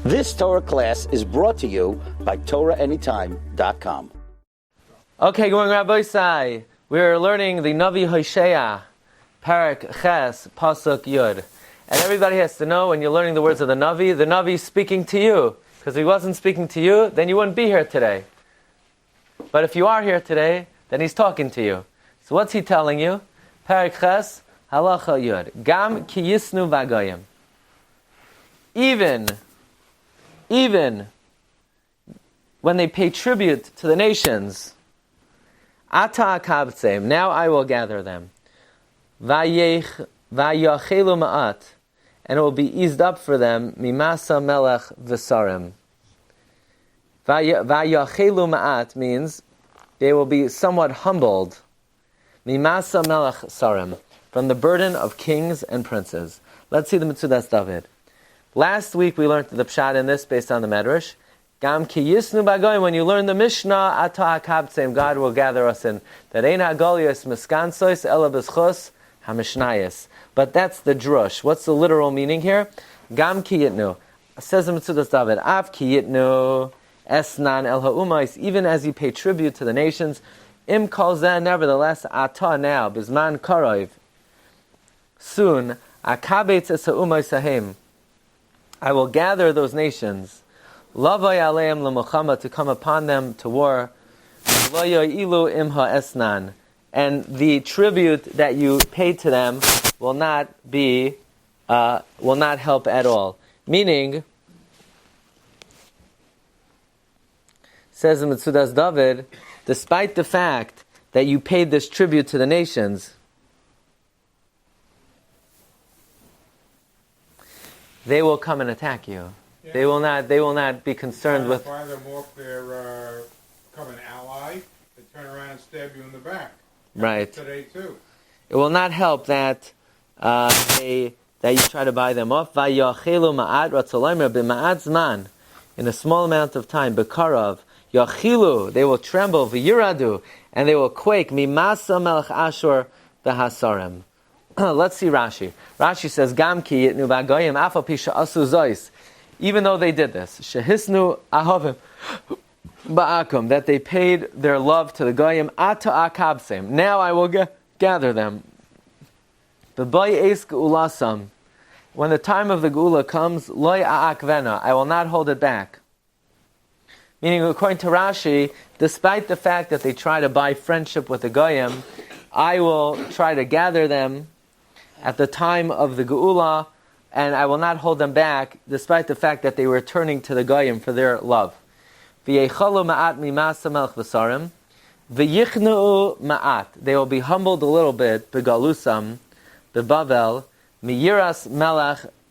This Torah class is brought to you by TorahAnytime.com. Okay, good morning, Rabbi Sai. We're learning the Navi Hoshea, Parak Ches, Pasuk Yud. And everybody has to know when you're learning the words of the Navi is speaking to you. Because if he wasn't speaking to you, then you wouldn't be here today. But if you are here today, then he's talking to you. So what's he telling you? Parak Ches, Halacha Yud. Gam ki yisnu v'agayim. Even when they pay tribute to the nations, Ata akabtzeim, now I will gather them. Vayachelu ma'at, and it will be eased up for them. Mimasa melech v'sarim. Vayachelu ma'at means they will be somewhat humbled. Mimasa melech sarim, from the burden of kings and princes. Let's see the Mitzudas David. Last week we learned the pshat in this based on the Medrash. Gam ki yisnu bagoyim. When you learn the Mishnah, ata hakabtzeim, God will gather us in. That ein hagolios miskansois ela b'schus hamishnayis. But that's the drush. What's the literal meaning here? Gam ki yitnu. Says in Mitzudas David, Av ki yitnu esnan el ha'umais. Even as you pay tribute to the nations, im kol zeh, nevertheless, ata now, bizman karov, soon, akabetz es ha'umais hahem, I will gather those nations, lavay aleim l'muchama, to come upon them to war, lo yo'ilu imha esnan, and the tribute that you pay to them will not help at all. Meaning, says in Mitzudas David, despite the fact that you paid this tribute to the nations, they will come and attack you. Yeah. They will not be concerned with. Fire them off their become an ally. They turn around and stab you in the back. Right. Today too. It will not help that you try to buy them off. Vayachelu ma'at ratzolaimer b'ma'at zman, in a small amount of time. B'karav yachilu, they will tremble. V'yiradu, and they will quake. Mimasa melech Ashur b'hasarim. Let's see Rashi. Rashi says, Gam ki yitnu b'agoyim afa pisha asu zois. Even though they did this, shehisnu ahavim ba'akum, that they paid their love to the goyim, ata akabsem, now I will gather them. B'bay es geulasam, when the time of the geula comes, loy a'akvena, I will not hold it back. Meaning, according to Rashi, despite the fact that they try to buy friendship with the goyim, I will try to gather them at the time of the Geula, and I will not hold them back, despite the fact that they were turning to the Goyim for their love. V'yechalu ma'at mimasa melech v'sarim, v'yichnu ma'at, they will be humbled a little bit, begalusam, bebavel, miyiras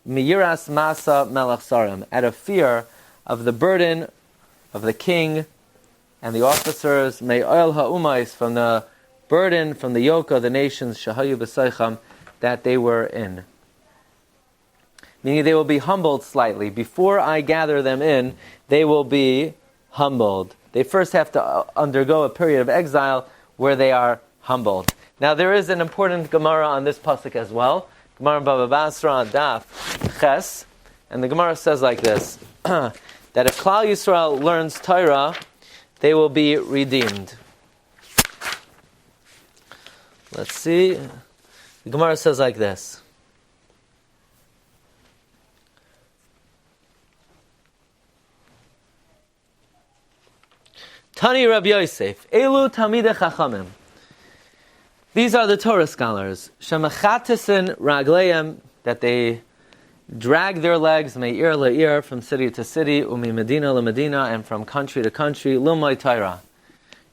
masa melech sarim, out of fear of the burden of the king and the officers, me'oil ha'umais, from the burden, from the yoke of the nations, shahayu b'seicham, that they were in. Meaning they will be humbled slightly. Before I gather them in, they will be humbled. They first have to undergo a period of exile where they are humbled. Now there is an important Gemara on this pasuk as well. Gemara Baba Basra on Daf Ches. And the Gemara says like this, that if Klal Yisrael learns Torah, they will be redeemed. Let's see. The Gemara says like this. Tani Rabbi Yosef, Elu Talmidei Chachamim. These are the Torah scholars. Shemachatisen Ragleim, that they drag their legs, me'ir le'ir, from city to city, umi medina le'medina, and from country to country, lumay Torah.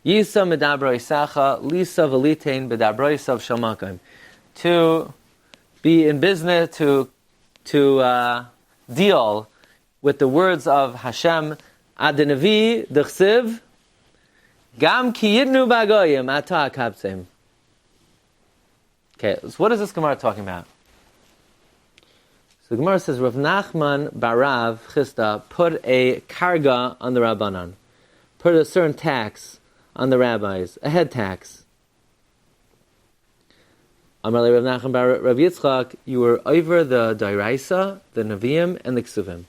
Yisa medabro isacha, lisa v'litein bedabro isav shalmakim. To be in business, to deal with the words of Hashem, Adenavi d'chsiv, Gam ki yidnu b'agoyim ata akabtzim. Okay, so what is this Gemara talking about? So the Gemara says, Rav Nachman Barav Chisda put a karga on the Rabbanan, put a certain tax on the rabbis, a head tax. Amalei Rav Nachman Bar Rav Yitzchak, you were over the Dairaisa, the Nevi'im, and the Ksuvim.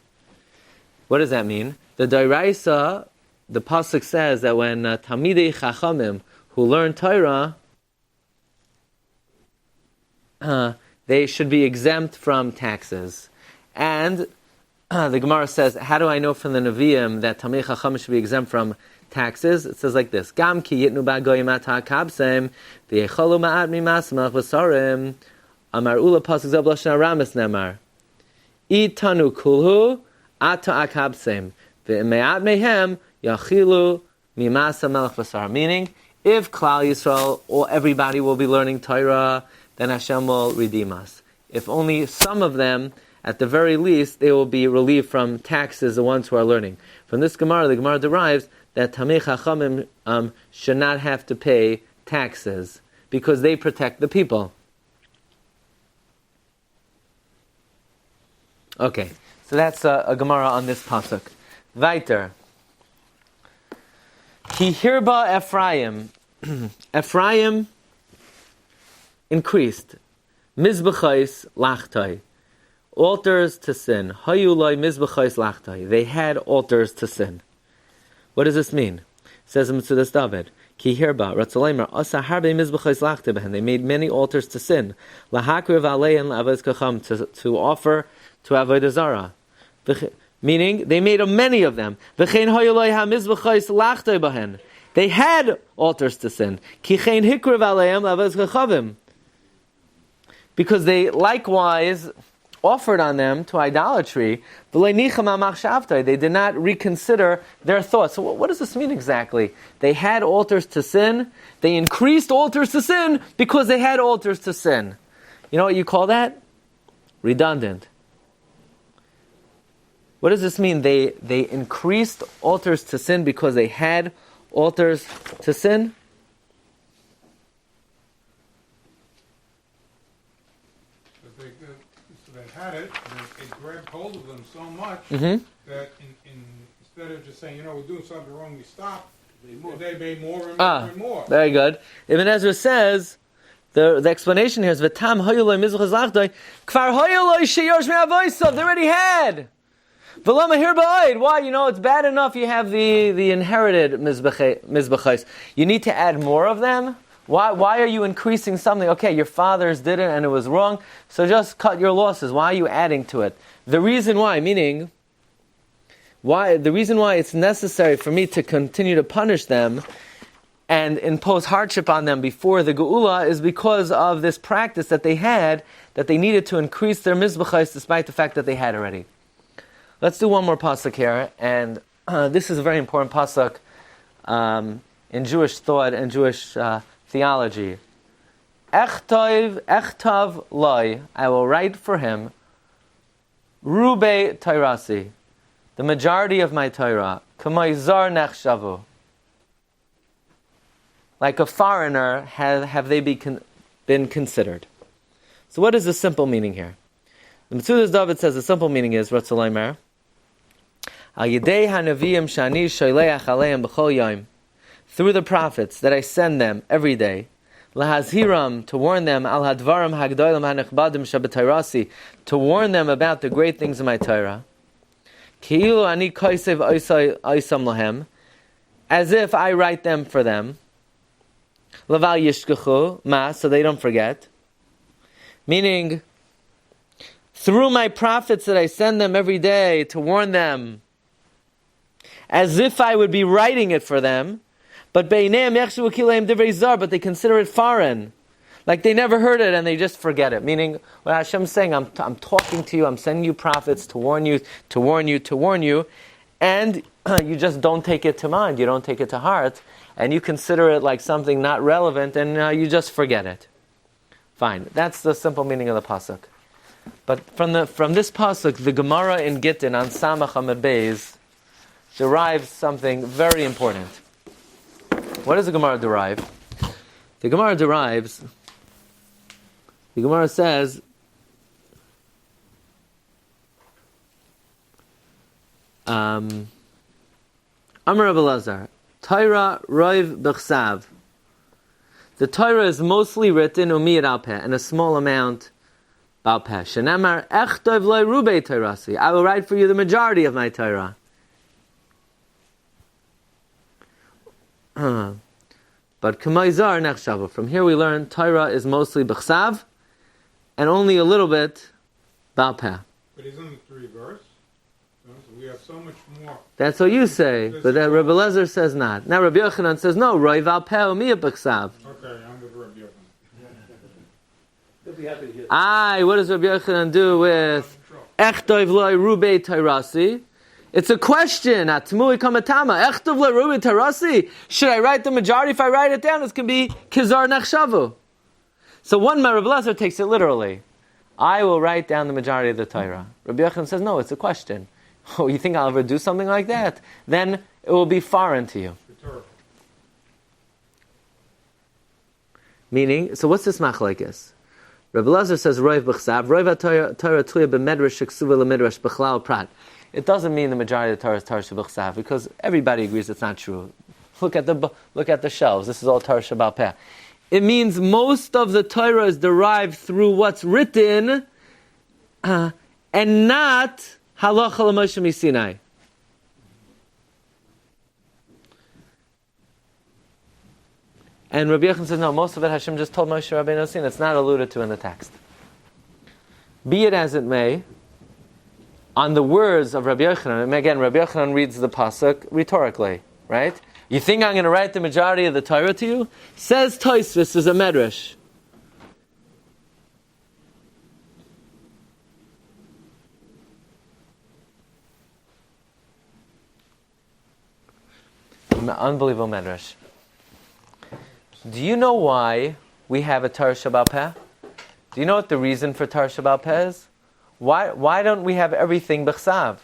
What does that mean? The Doraisa, the pasuk says that when Talmidei Chachamim who learn Torah, they should be exempt from taxes. And the Gemara says, how do I know from the Nevi'im that Talmidei Chachamim should be exempt from taxes? It says like this: Gam ki yitnu ba'goyim ata'kabsem v'yecholu ma'at mimasmach v'sarim amar ula pasuk zeh b'lashon Aramis nemar itanu kulhu ata'kabsem v'me'at mehem yachilu mimasa melech v'sarim. Meaning, if Klal Yisrael or everybody will be learning Torah, then Hashem will redeem us. If only some of them, at the very least, they will be relieved from taxes, the ones who are learning. From this Gemara, the Gemara derives that Talmidei Chachamim should not have to pay taxes because they protect the people. Okay, so that's a Gemara on this pasuk. Weiter. Ki hirba Ephraim. Ephraim increased. Mizbechais lachtai. Altars to sin. Hayulai mizbechais lachtai. They had altars to sin. What does this mean? It says in Metzudas David, Ki hirba Ratzalaimer asa harbe mizbechais lachtai behen. They made many altars to sin. Lahakriv alein la'avos kacham, to offer to avodah zarah. Meaning, they made many of them. V'chein hayulai ha mizbechais lachtai behen. They had altars to sin. Ki chein hikriv aleim la'avos kachavim. Because they likewise offered on them to idolatry. They did not reconsider their thoughts. So what does this mean exactly? They had altars to sin. They increased altars to sin because they had altars to sin. You know what you call that? Redundant. What does this mean? They increased altars to sin because they had altars to sin? Had it, and it grabbed hold of them so much that instead of just saying, we're doing something wrong, we stop, they made more and more and more. Very good. Ibn Ezra says, the explanation here is, V'tam hayoloi mizbechas lachdoi, kvar hayoloi shiur shmei avosav, they already had. V'lama hir ba'id, why? It's bad enough you have the inherited mizbechais. You need to add more of them? Why are you increasing something? Okay, your fathers did it and it was wrong, so just cut your losses. Why are you adding to it? The reason why it's necessary for me to continue to punish them and impose hardship on them before the Geula is because of this practice that they had, that they needed to increase their mizbechais despite the fact that they had already. Let's do one more pasuk here, and this is a very important pasuk in Jewish thought and Jewish theology. Echtav loy, I will write for him, Rube Tairasi, the majority of my Torah, Kamay Zar Nechshavu. Like a foreigner, have they been considered. So what is the simple meaning here? The Metzudas David says the simple meaning is, Ratzalaimer, Al Yidei HaNeviim Shani Sholeach Aleim B'chol Yom, through the prophets that I send them every day, lahazhiram, to warn them, al hadvarim hagdolim hanechbadim shabbatirasi, to warn them about the great things in my Torah, ki'ilu ani kaisev oisam lahem, as if I write them for them, laval yishkachu ma, so they don't forget. Meaning, through my prophets that I send them every day to warn them, as if I would be writing it for them. But they consider it foreign. Like they never heard it and they just forget it. Meaning, what Hashem's saying, I'm talking to you, I'm sending you prophets to warn you, and you just don't take it to mind, you don't take it to heart, and you consider it like something not relevant, and you just forget it. Fine, that's the simple meaning of the pasuk. But from this pasuk, the Gemara in Gittin on Samach Amud Beis derives something very important. What does the Gemara derive? The Gemara says, Amar Rabbi Lazar, Torah roiv b'chsav. The Torah is mostly written umiyad al peh, and a small amount al peh. Shenamar echtav loy rubei Torasi. I will write for you the majority of my Torah. But K'maizar nechshavu. From here we learn Torah is mostly b'chsav, and only a little bit ba'al peh. But isn't it the reverse? So we have so much more. That's what you say, but that Rabbi Lezer says not. Now Rabbi Yochanan says no. Roi ba'al peh u'miyah b'chsav. Okay, I'm with Rabbi Yochanan. He'll be happy to hear. Aye, what does Rabbi Yochanan do with Echtoiv loy rubei Tairasi? It's a question. Atmui kamatama. Echtoiv loy rubei Tairasi. Should I write the majority? If I write it down, it can be kizar nechshavu. So one Rabbi Lezer takes it literally. I will write down the majority of the Torah. Rabbi Yochanan says, no, it's a question. Oh, you think I'll ever do something like that? Then it will be foreign to you. Meaning, so what's this machlekes? Rabbi Lezer says, Roiv b'chsav, Roiv Torah tuya b'medrash sheksuva l'medrash b'chlal prat. It doesn't mean the majority of the Torah is Torah sheb'chsav, because everybody agrees it's not true. Look at the shelves. This is all Torah sheb'al peh. It means most of the Torah is derived through what's written, and not halacha l'Moshe miSinai. And Rabbi Yochanan says, no, most of it Hashem just told Moshe Rabbeinu Sin. It's not alluded to in the text. Be it as it may, on the words of Rabbi Yochanan, and again, Rabbi Yochanan reads the pasuk rhetorically, right? You think I'm going to write the majority of the Torah to you? Says Tosfos is a medrash. Unbelievable medrash. Do you know why we have a Torah sheb'al peh? Do you know what the reason for Torah sheb'al peh is? Why don't we have everything b'chsav?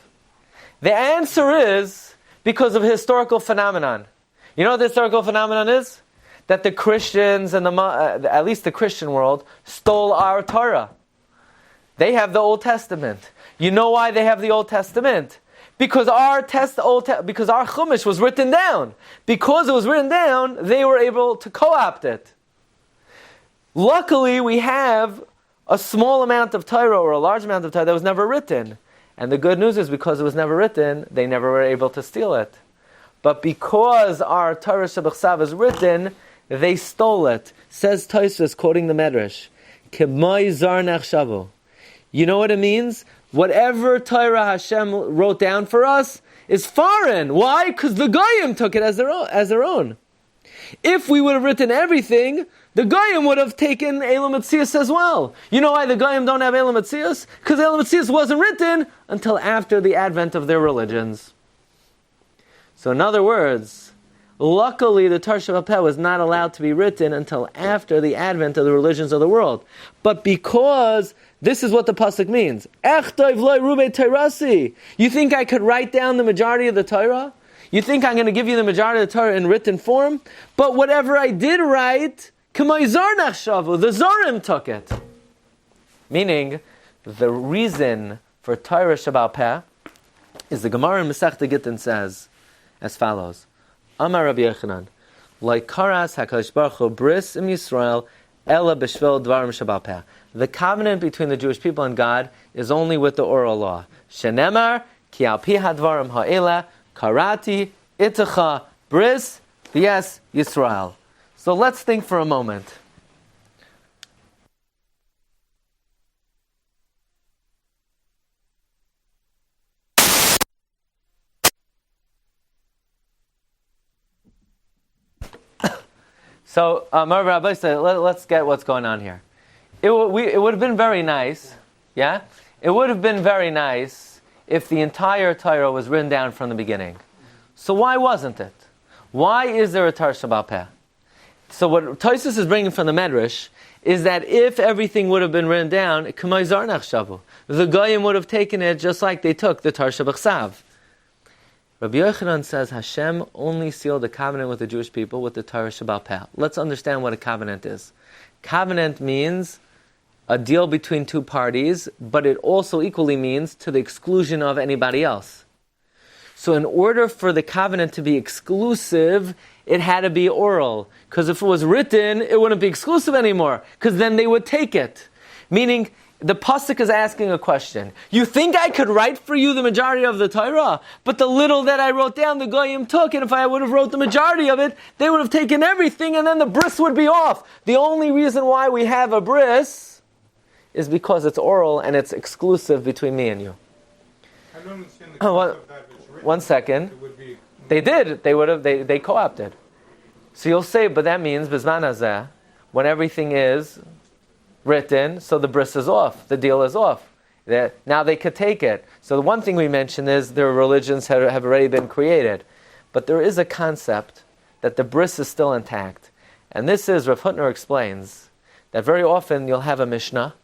The answer is because of a historical phenomenon. You know what the historical phenomenon is? That the Christians and at least the Christian world stole our Torah. They have the Old Testament. You know why they have the Old Testament? Because our Chumash was written down. Because it was written down, they were able to co-opt it. Luckily, we have a small amount of Torah or a large amount of Torah that was never written. And the good news is because it was never written, they never were able to steal it. But because our Torah sheb'chsav is written, they stole it. Says Tosfos, quoting the Medrash, K'may zar nechshavu. You know what it means? Whatever Torah Hashem wrote down for us is foreign. Why? Because the Goyim took it as their own. If we would have written everything, the Goyim would have taken Elam Metzias as well. You know why the Goyim don't have Elam Metzias? Because Elam Metzias wasn't written until after the advent of their religions. So in other words, luckily the Torah sheb'al peh was not allowed to be written until after the advent of the religions of the world. But because this is what the pasuk means. You think I could write down the majority of the Torah? You think I'm going to give you the majority of the Torah in written form? But whatever I did write, the Zorim took it. Meaning, the reason for Torah sheb'al peh is the Gemara in Masechta Gittin says as follows: Amar Rabbi Yochanan, like Karas HaKadosh Baruch Hu bris im Yisrael ela b'shvel dvarim sheb'al peh. The covenant between the Jewish people and God is only with the oral law. Shenemar ki al pi hadvarim ha'ela karati itecha bris v'yes Yisrael. So let's think for a moment. So, Rabbi said, let's get what's going on here. It would have been very nice, yeah? It would have been very nice if the entire Torah was written down from the beginning. So why wasn't it? Why is there a Torah sheb'al peh? So what Tosfos is bringing from the Medrash is that if everything would have been written down, the Goyim would have taken it just like they took the Torah sheb'chsav. Rabbi Yochanan says Hashem only sealed a covenant with the Jewish people with the Torah sheb'al peh. Let's understand what a covenant is. Covenant means a deal between two parties, but it also equally means to the exclusion of anybody else. So in order for the covenant to be exclusive, it had to be oral. Because if it was written, it wouldn't be exclusive anymore. Because then they would take it. Meaning, The pasuk is asking a question. You think I could write for you the majority of the Torah? But the little that I wrote down, the Goyim took, and if I would have wrote the majority of it, they would have taken everything, and then the bris would be off. The only reason why we have a bris is because it's oral and it's exclusive between me and you. I don't understand the concept that it's written. 1 second. It would be, They did. They would have. They co-opted. So you'll say, but that means bizman hazeh, when everything is written, so the bris is off, the deal is off. Now they could take it. So the one thing we mentioned is their religions have already been created. But there is a concept that the bris is still intact. And this is, Rav Hutner explains, that very often you'll have a Mishnah,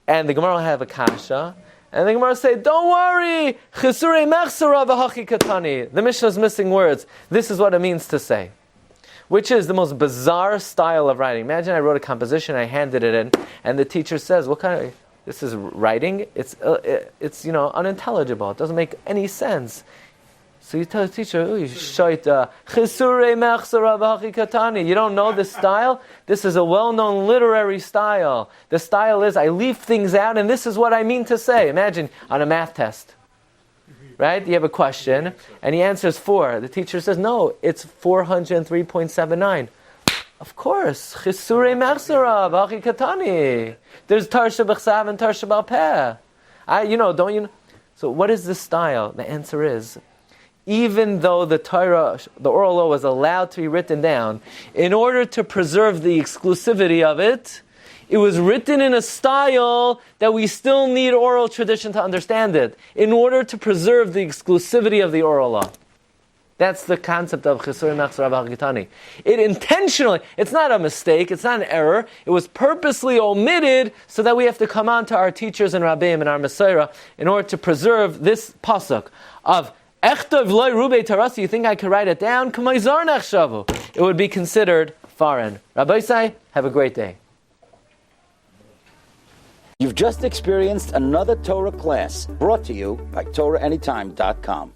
and the Gemara will have a Kasha, and the Gemara will say, don't worry, Chisurei mechsara v'hachi katani. The Mishnah is missing words. This is what it means to say. Which is the most bizarre style of writing. Imagine I wrote a composition, I handed it in, and the teacher says, "What kind of? This is writing? It's unintelligible. It doesn't make any sense." So you tell the teacher, "Oh, you shaita chisure mechsara v'hachi katani." You don't know this style? This is a well-known literary style. The style is I leave things out, and this is what I mean to say. Imagine on a math test. Right? You have a question, and he answers 4. The teacher says, no, it's 403.79. Of course. Chisure mechsara v'hachi katani. There's tarsha b'chsav and tarsha b'alpeh. Don't you know? So what is this style? The answer is, even though the Torah, the oral law was allowed to be written down, in order to preserve the exclusivity of it, it was written in a style that we still need oral tradition to understand it, in order to preserve the exclusivity of the oral law. That's the concept of Chisur Mechsar V'Hagitani. It intentionally, it's not a mistake, it's not an error, it was purposely omitted so that we have to come on to our teachers and Rabbi and our Messiah in order to preserve this pasuk of Echtav loy rubei tarasi. You think I could write it down? K'mayzar nechshavu. It would be considered foreign. Rabbi say, have a great day. You've just experienced another Torah class brought to you by TorahAnytime.com.